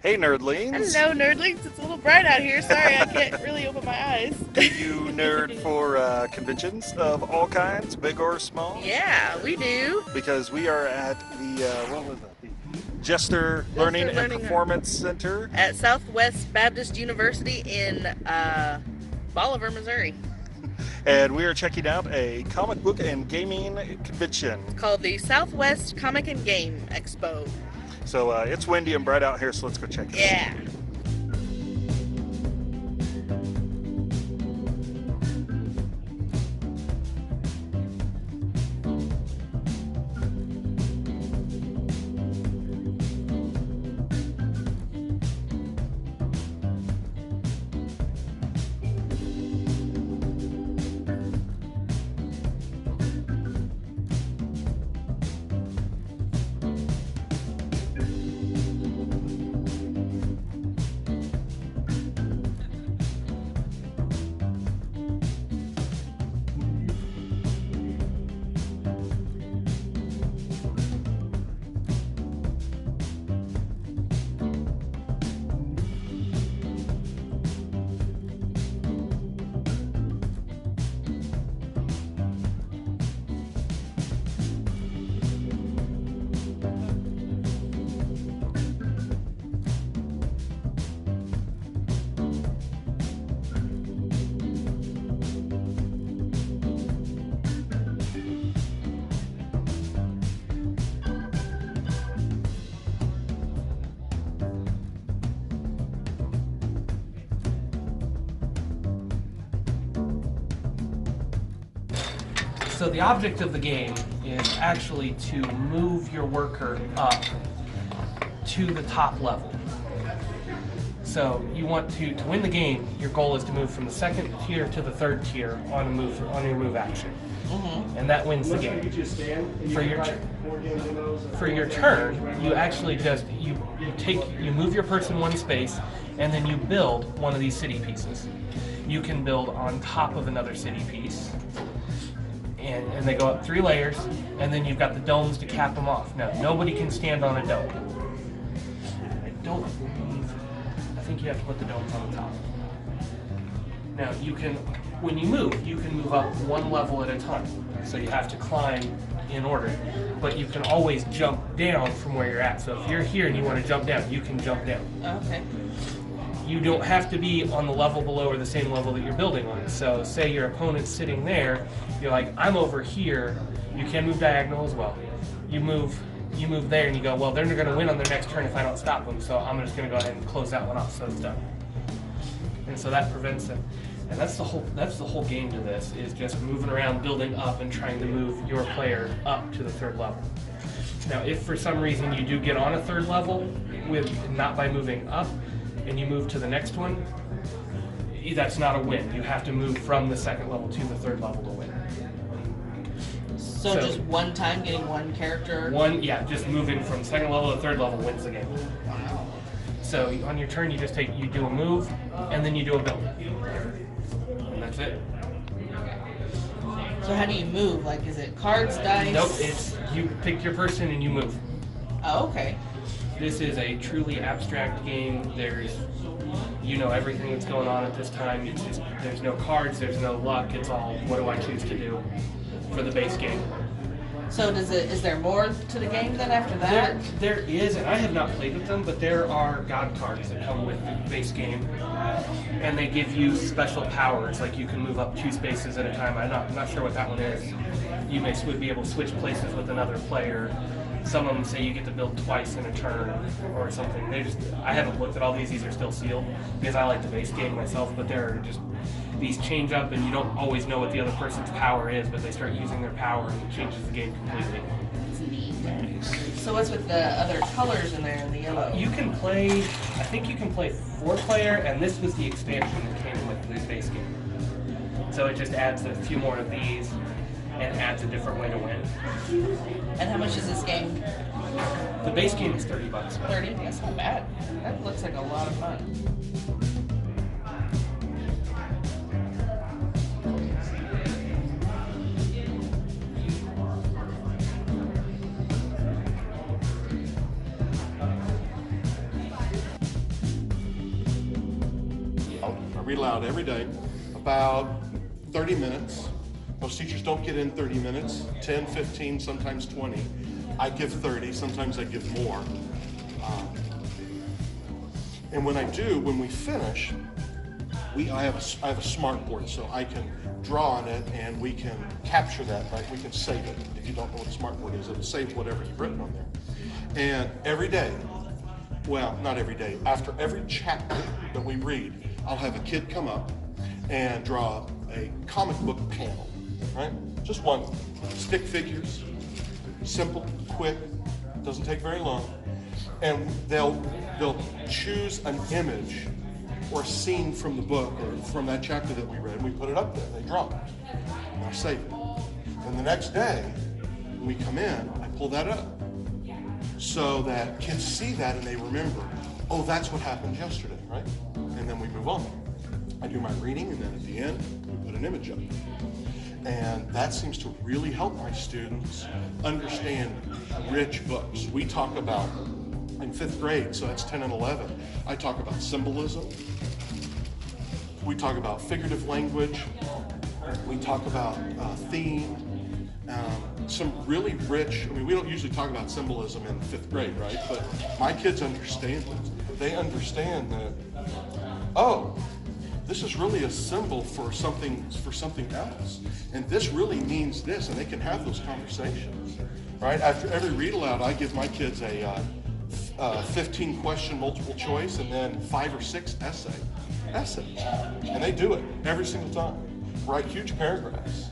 Hey, nerdlings. Hello, nerdlings. It's a little bright out here. Sorry, I can't really open my eyes. Do you nerd for conventions of all kinds, big or small? Yeah, we do. Because we are at the, what was that? The Jester Learning Jester and Learning Performance Center. at Southwest Baptist University in Bolivar, Missouri, And we are checking out a comic book and gaming convention. called the Southwest Comic and Game Expo. So it's windy and bright out here, so let's go check it out. Yeah. So the object of the game is actually to move your worker up to the top level. So you want to win the game, your goal is to move from the second tier to the third tier on your move action. And that wins the game. For your turn, you actually just you move your person one space and then you build one of these city pieces. You can build on top of another city piece. And they go up 3 layers, and then you've got the domes to cap them off. Now, nobody can stand on a dome. I think you have to put the domes on the top. Now, when you can move up 1 level at a time. So you have to climb in order. But you can always jump down from where you're at. So if you're here and you want to jump down, you can jump down. Okay. You don't have to be on the level below or the same level that you're building on. So say your opponent's sitting there, you're like, I'm over here. You can move diagonal as well. You move there and you go, well, they're going to win on their next turn if I don't stop them, so I'm just going to go ahead and close that one off, so it's done. And so that prevents it. And that's the whole game to this, is just moving around, building up, and trying to move your player up to the 3rd level. Now, if for some reason you do get on a 3rd level, not by moving up, and you move to the next one, that's not a win. You have to move from the 2nd level to the 3rd level to win. So just one time getting one character? Just moving from 2nd level to 3rd level wins the game. Wow. So on your turn, you do a move, and then you do a build. And that's it. So how do you move? Like, is it cards, dice? Nope, it's you pick your person and you move. Oh, okay. This is a truly abstract game. Everything that's going on at this time. There's no cards, there's no luck. It's all, what do I choose to do for the base game. So is there more to the game then after that? There is, and I have not played with them, but there are god cards that come with the base game, and they give you special powers, like you can move up 2 spaces at a time. I'm not sure what that one is. You would be able to switch places with another player. Some of them say you get to build twice in a turn or something. I haven't looked at all these are still sealed, because I like the base game myself, but there are just, these change up and you don't always know what the other person's power is, but they start using their power and it changes the game completely. It's neat. So what's with the other colors in there in the yellow? I think you can play 4-player, and this was the expansion that came with the base game. So it just adds a few more of these and adds a different way to win. And how much is this game? The base game is $30. 30? That's not bad. That looks like a lot of fun. read aloud every day, about 30 minutes. Most teachers don't get in 30 minutes, 10, 15, sometimes 20. I give 30, sometimes I give more. And when I do, when we finish, I have a smart board, so I can draw on it and we can capture that, right? We can save it. If you don't know what a smart board is, it'll save whatever you've written on there. And every day, well, not every day, after every chapter that we read, I'll have a kid come up and draw a comic book panel, right? Just one. Stick figures, simple, quick, doesn't take very long. And they'll choose an image or a scene from the book or from that chapter that we read, and we put it up there. They draw it. And I save it. And the next day, when we come in, I pull that up so that kids see that and they remember, oh, that's what happened yesterday, right? And then we move on. I do my reading, and then at the end, we put an image up. And that seems to really help my students understand rich books. We talk about, in 5th grade, so that's 10 and 11, I talk about symbolism. We talk about figurative language. We talk about theme. Some really rich, I mean, we don't usually talk about symbolism in 5th grade, right? But my kids understand it. They understand that, oh, this is really a symbol for something else. And this really means this, and they can have those conversations, right? After every read aloud, I give my kids a 15 question multiple choice and then 5 or 6 essays. And they do it every single time. Write huge paragraphs.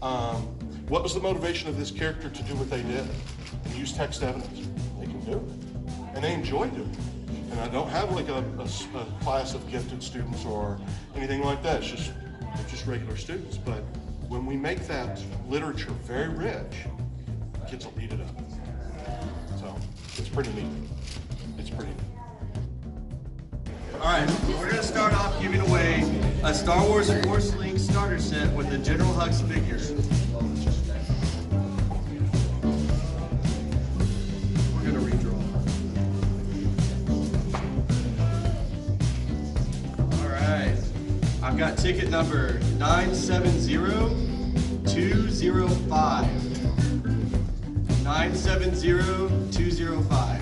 What was the motivation of this character to do what they did? And use text evidence. They can do it. And they enjoy doing it. And I don't have like a class of gifted students or anything like that. They're just regular students. But when we make that literature very rich, kids will eat it up. So it's pretty neat. It's pretty neat. All right, we're gonna start off giving away a Star Wars and Force Link starter set with the General Hux figure. We're gonna redraw. All right, I've got ticket number 970205. 970205.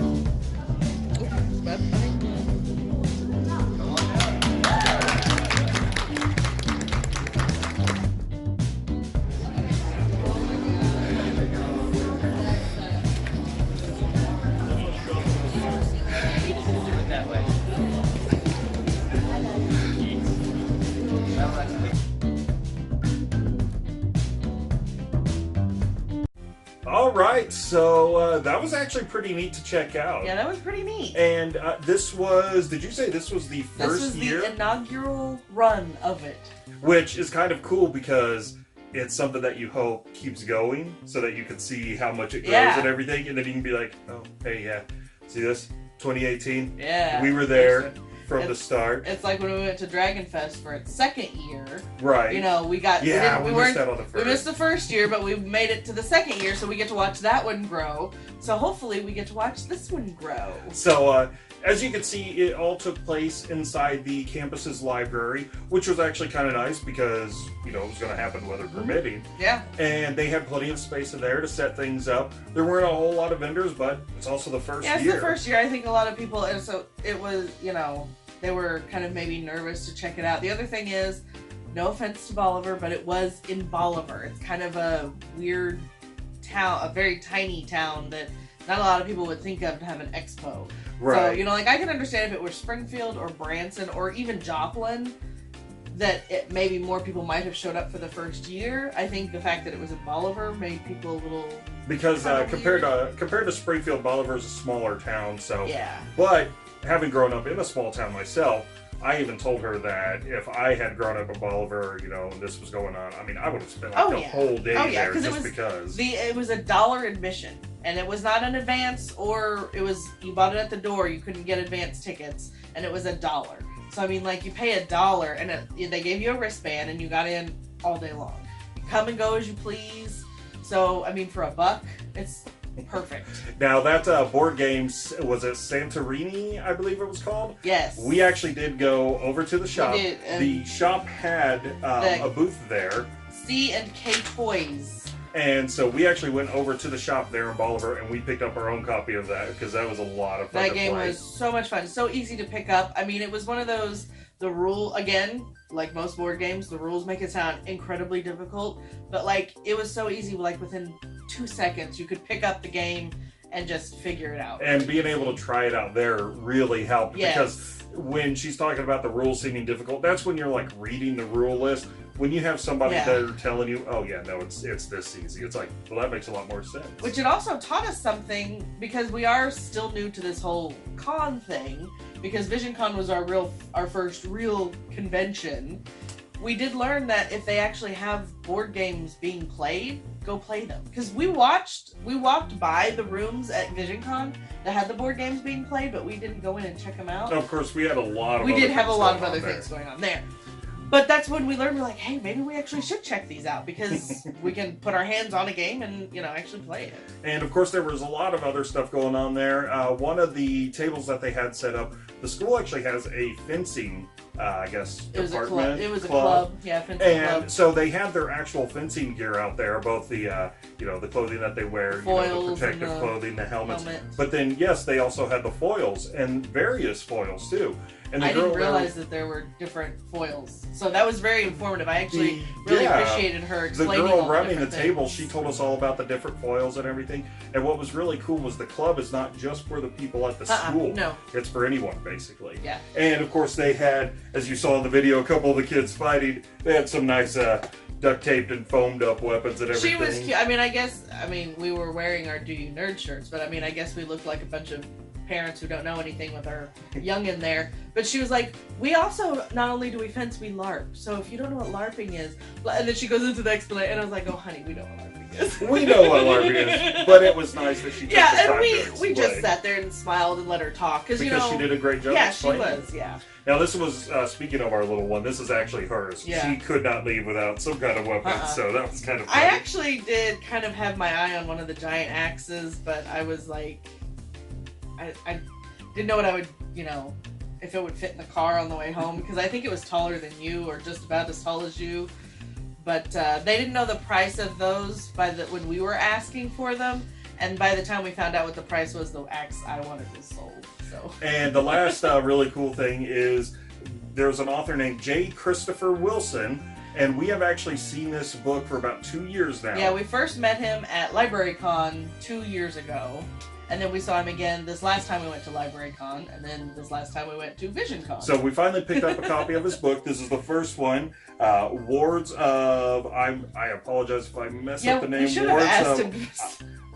All right, so that was actually pretty neat to check out. Yeah, that was pretty neat. And this was, did you say this was the first This was year? the inaugural run of it. Which is kind of cool because it's something that you hope keeps going so that you can see how much it grows and everything. And then you can be like, oh, hey, yeah, see this? 2018? Yeah. We were there from the start. It's like when we went to Dragon Fest for its 2nd year. Right. You know, we got... Yeah, we missed out on the first. We missed the first year, but we made it to the 2nd year, so we get to watch that one grow. So hopefully we get to watch this one grow. So, as you can see, it all took place inside the campus's library, which was actually kind of nice because, you know, it was going to happen weather permitting. Yeah. And they had plenty of space in there to set things up. There weren't a whole lot of vendors, but it's also the first year. Yeah, it's the first year. I think a lot of people, and so it was, you know, they were kind of maybe nervous to check it out. The other thing is, no offense to Bolivar, but it was in Bolivar. It's kind of a weird town, a very tiny town that not a lot of people would think of to have an expo. Right. So, you know, like I can understand if it were Springfield or Branson or even Joplin, that it maybe more people might have showed up for the first year. I think the fact that it was in Bolivar made people a little... Because compared to Springfield, Bolivar is a smaller town, so... Yeah. But having grown up in a small town myself, I even told her that if I had grown up in Bolivar, you know, and this was going on, I mean, I would have spent like the whole day there just because. It was $1 admission, and it was not an advance, or it was, you bought it at the door, you couldn't get advance tickets, and it was $1. So, I mean, like, you pay $1, and they gave you a wristband, and you got in all day long. You come and go as you please. So, I mean, for $1, it's perfect. Now that board games, was it Santorini, I believe it was called? Yes. We actually did go over to the shop. We did, The shop had a booth there. C&K Toys. And so we actually went over to the shop there in Bolivar, and we picked up our own copy of that because that was a lot of fun. That game was so much fun. So easy to pick up. I mean, it was one of those, the rule, again, like most board games, the rules make it sound incredibly difficult. But, like, it was so easy, like, within 2 seconds, you could pick up the game and just figure it out. And being able to try it out there really helped. Yes. Because when she's talking about the rules seeming difficult, that's when you're, like, reading the rule list. When you have somebody there telling you, oh yeah, no, it's this easy. It's like, well, that makes a lot more sense. Which it also taught us something, because we are still new to this whole con thing, because VisionCon was our first real convention. We did learn that if they actually have board games being played, go play them. Because we walked by the rooms at VisionCon that had the board games being played, but we didn't go in and check them out. Of course, we had a lot of other things going on there. But that's when we learned, we're like, hey, maybe we actually should check these out, because we can put our hands on a game and, you know, actually play it. And, of course, there was a lot of other stuff going on there. One of the tables that they had set up, the school actually has a fencing, I guess, department. It was a club. Yeah, fencing club. And so they have their actual fencing gear out there, both the, the clothing that they wear, foils, the protective clothing, the helmets. But then, yes, they also had the foils, and various foils, too. And I didn't realize that there were different foils. So that was very informative. I actually really appreciated her explaining the girl running the things. table, she told us all about the different foils and everything. And what was really cool was the club is not just for the people at the school. No. It's for anyone, basically. Yeah. And, of course, they had, as you saw in the video, a couple of the kids fighting. They had some nice duct taped and foamed up weapons and everything. She was cute. I mean, we were wearing our Do You Nerd shirts, but I guess we looked like a bunch of parents who don't know anything with our young in there. But she was like, we also, not only do we fence, we LARP. So if you don't know what LARPing is, and then she goes into the explanation, and I was like, oh honey, we know what LARPing is. We know what LARPing is, but it was nice that she took the time and we just sat there and smiled and let her talk. Because she did a great job explaining. Yeah, she was, yeah. Now this was, speaking of our little one, this is actually hers. Yeah. She could not leave without some kind of weapon, so that was kind of funny. I actually did kind of have my eye on one of the giant axes, but I was like, I didn't know what I would, if it would fit in the car on the way home, because I think it was taller than you, or just about as tall as you. But they didn't know the price of those when we were asking for them, and by the time we found out what the price was, the axe I wanted was sold. So. And the last really cool thing is there's an author named J. Christopher Wilson, and we have actually seen this book for about 2 years now. Yeah, we first met him at LibraryCon 2 years ago. And then we saw him again this last time we went to LibraryCon, and then this last time we went to VisionCon. So we finally picked up a copy of his book. This is the first one, Wards of, I apologize if I mess up the name. We should have asked him.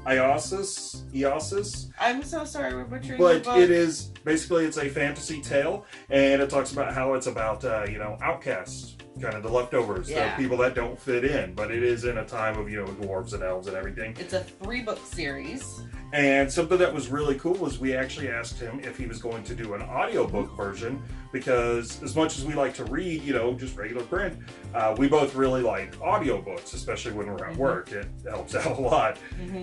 IASOS. I'm so sorry we're butchering the book. It is, basically it's a fantasy tale, and it talks about how it's about, outcasts. Kind of the leftovers, the people that don't fit in, but it is in a time of, dwarves and elves and everything. It's a 3-book series. And something that was really cool was we actually asked him if he was going to do an audiobook version, because as much as we like to read, just regular print, we both really like audiobooks, especially when we're at work. It helps out a lot.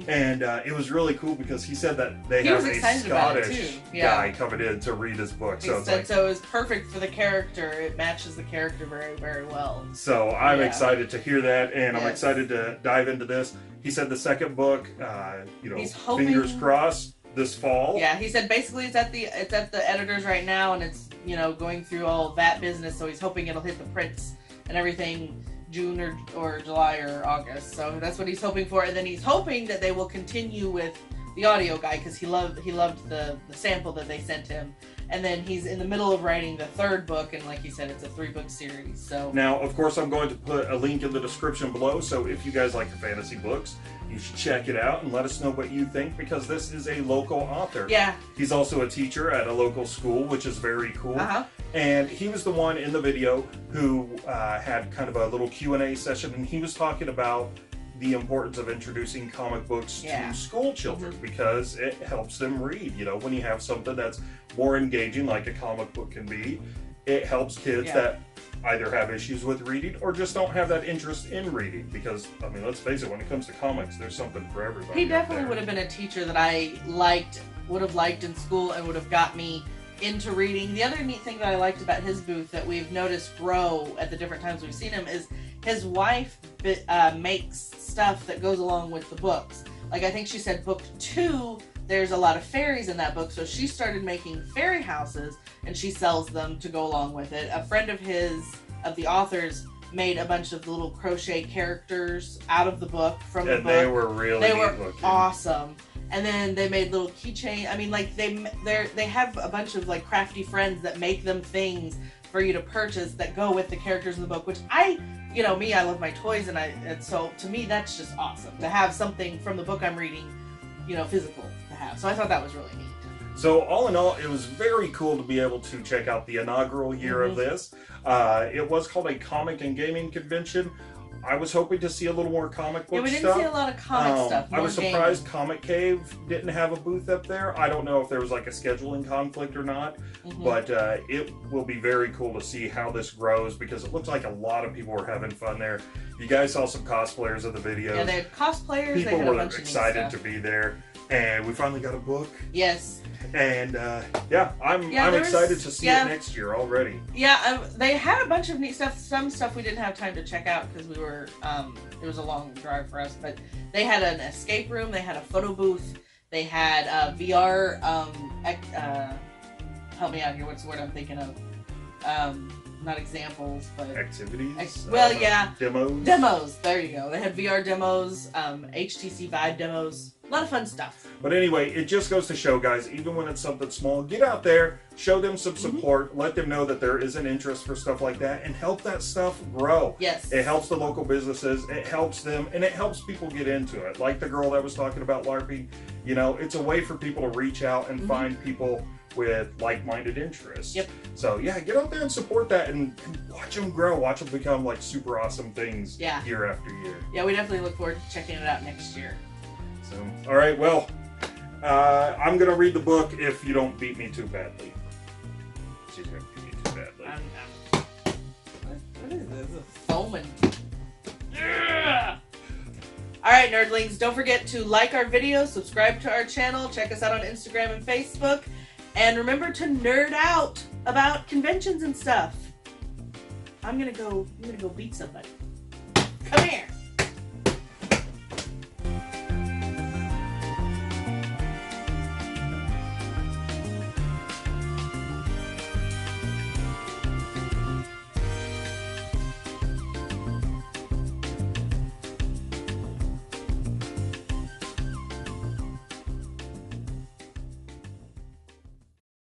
And it was really cool because he said that they have a Scottish guy coming in to read his book. So it was perfect for the character. It matches the character very, very well. So I'm excited to hear that, and I'm excited to dive into this. He said the second book, he's hoping, fingers crossed, this fall. Yeah, he said basically it's at the editors right now, and it's going through all that business. So he's hoping it'll hit the prints and everything June or July or August. So that's what he's hoping for, and then he's hoping that they will continue with the audio guy, because he loved the sample that they sent him. And then he's in the middle of writing the 3rd book, and like he said, it's a 3-book series. So now, of course, I'm going to put a link in the description below, so if you guys like the fantasy books, you should check it out and let us know what you think, because this is a local author. Yeah. He's also a teacher at a local school, which is very cool. And he was the one in the video who had kind of a little Q&A session, and he was talking about the importance of introducing comic books to school children, because it helps them read. When you have something that's more engaging, like a comic book can be, it helps kids that either have issues with reading or just don't have that interest in reading. Because, I mean, let's face it, when it comes to comics, there's something for everybody. He definitely would have been a teacher that I would have liked in school and would have got me into reading. The other neat thing that I liked about his booth that we've noticed grow at the different times we've seen him is his wife makes stuff that goes along with the books. Like, I think she said book 2, there's a lot of fairies in that book, so she started making fairy houses and she sells them to go along with it. A friend of the author's, made a bunch of little crochet characters out of the book from the book. They were really They were neat looking. awesome. And then they made little keychain. I mean, like, they have a bunch of like crafty friends that make them things for you to purchase that go with the characters in the book, which I love my toys, and so to me that's just awesome to have something from the book I'm reading, physical to have. So I thought that was really neat. So all in all, it was very cool to be able to check out the inaugural year of this. It was called a comic and gaming convention. I was hoping to see a little more comic book stuff. We didn't see a lot of comic stuff. I was more surprised gaming. Comic Cave didn't have a booth up there. I don't know if there was like a scheduling conflict or not, but it will be very cool to see how this grows because it looks like a lot of people were having fun there. You guys saw some cosplayers of the videos. Yeah, they had cosplayers. People they had a were bunch of excited neat to stuff. be there, and we finally got a book. Yes. And I'm excited to see it next year already. Yeah, they had a bunch of neat stuff. Some stuff we didn't have time to check out because we were it was a long drive for us. But they had an escape room. They had a photo booth. They had VR. Help me out here. What's the word I'm thinking of? Not examples, but Activities. Demos. Demos. There you go. They had VR demos, HTC Vive demos. A lot of fun stuff. But anyway, it just goes to show, guys, even when it's something small, get out there, show them some support, let them know that there is an interest for stuff like that, and help that stuff grow. Yes. It helps the local businesses, it helps them, and it helps people get into it. Like the girl that was talking about LARPing, it's a way for people to reach out and find people with like-minded interests. Yep. So yeah, get out there and support that and watch them grow, watch them become like super awesome things year after year. Yeah, we definitely look forward to checking it out next year. So, all right, well, I'm going to read the book if you don't beat me too badly. She's going to beat me too badly. What is this? A foaming. Yeah! Alright, nerdlings, don't forget to like our video, subscribe to our channel, check us out on Instagram and Facebook, and remember to nerd out about conventions and stuff. I'm gonna go beat somebody.